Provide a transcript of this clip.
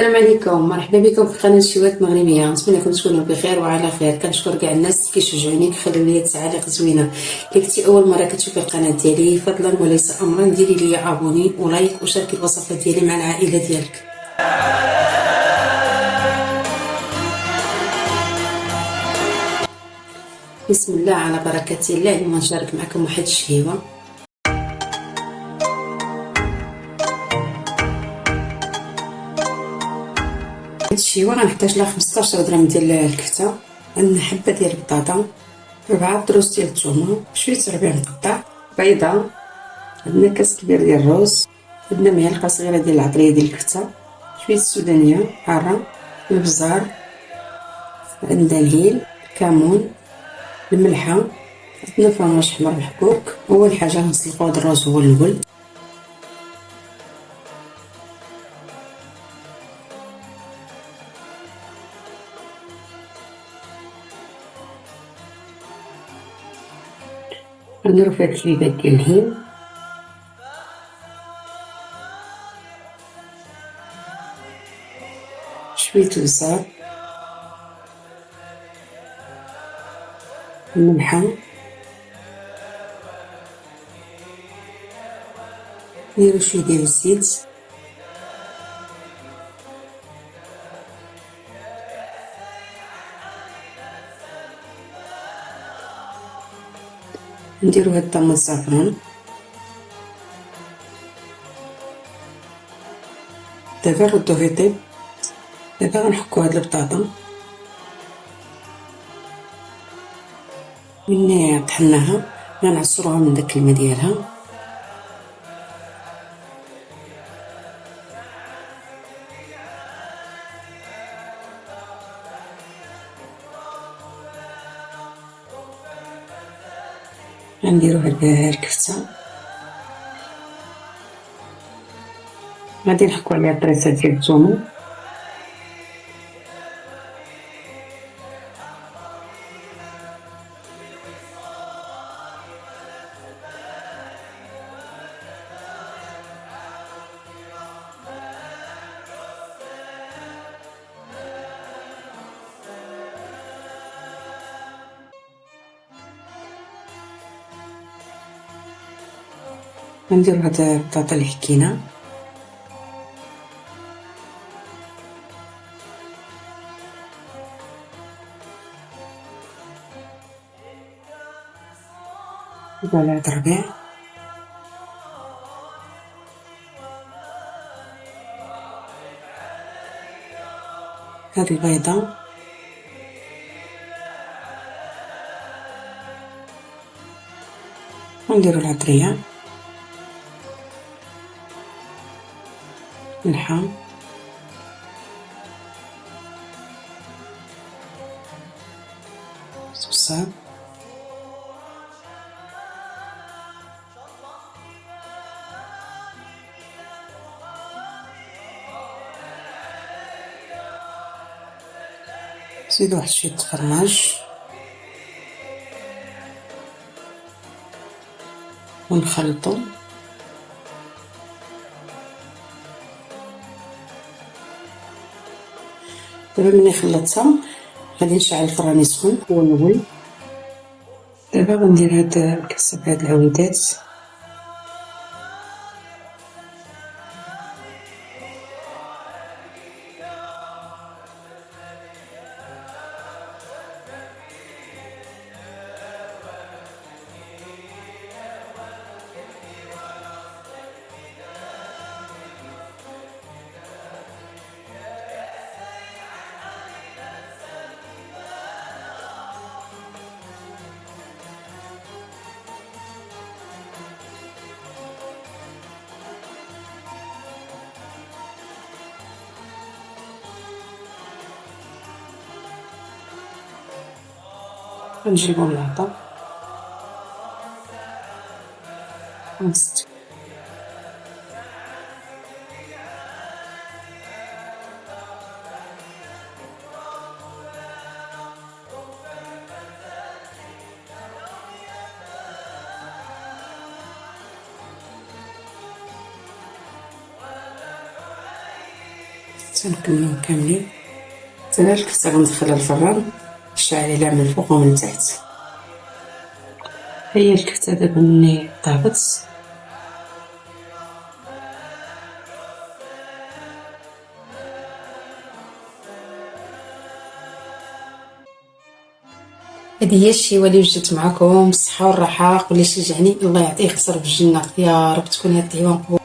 السلام عليكم، مرحبا بكم في قناه شيوات مغربيه. نتمنىكم تكونوا بخير وعلى خير. كنشكر كاع الناس اللي كيشجعوني كيخليو لي تعاليق زوينه. الا كنتي اول مره كتشوفي القناه ديالي فضلا وليس امرا ديري لي ابوني ولايك وشاركي الوصفات ديالي مع العائله ديالك. بسم الله على بركه الله. اليوم نشارك معكم واحد الشهيوه. هاد الشهيوه غنحتاج لها 15 غرام ديال الكفته، عندنا حبه ديال البطاطا، 4 دروس ديال الثومه، شويه ربيع مقطع، بيضه، عندنا كاس كبير ديال الرز، عندنا معلقه صغيره ديال العطريه ديال الكفته، شويه السودانيه حاره، البزار، عندنا الهيل، الكمون، الملحه، عندنا فرماج حمر محكوك. اول حاجه غنسلقوا هاد الرز هو الاول. غنديرو فيها تليبات ديال الهيل، شويه البزار، الملحه، نديرو شويه ديال الزيت، نديرو هاد الطماط الزعفران. دابا نردوه يطيب. دابا غنحكو هاد البطاطا، ملي طحناها غنعصروها من داك الماء ديالها، غنديرو هاد الكفته، غادي نحكو عليها الطريسه ديال الثومه، غنديرو هاد البطاطا اللي حكينا، هاد الربيع، هاد البيضه، ونديرو العطريه، ملحه، بصل، نزيدو واحد شويه الفرماج ونخلطو. دابا ملي خلطتها غادي نشعل الفران يسخن هو الاول. دابا غندير هاد الكاسه بهاد العويدات، غنجيبو العطا ونستوي. حتى نكملهم كاملين. حتى الكفتة غندخلها الفران شاعلة من الفوق ومن تحت. هي الكفتة دابا ملي طابت هذه هي الشيوه اللي وجدت معكم بالصحه والراحه. واللي شجعني الله يعطيه خسر في الجنه. يا رب تكون هاد الطيبه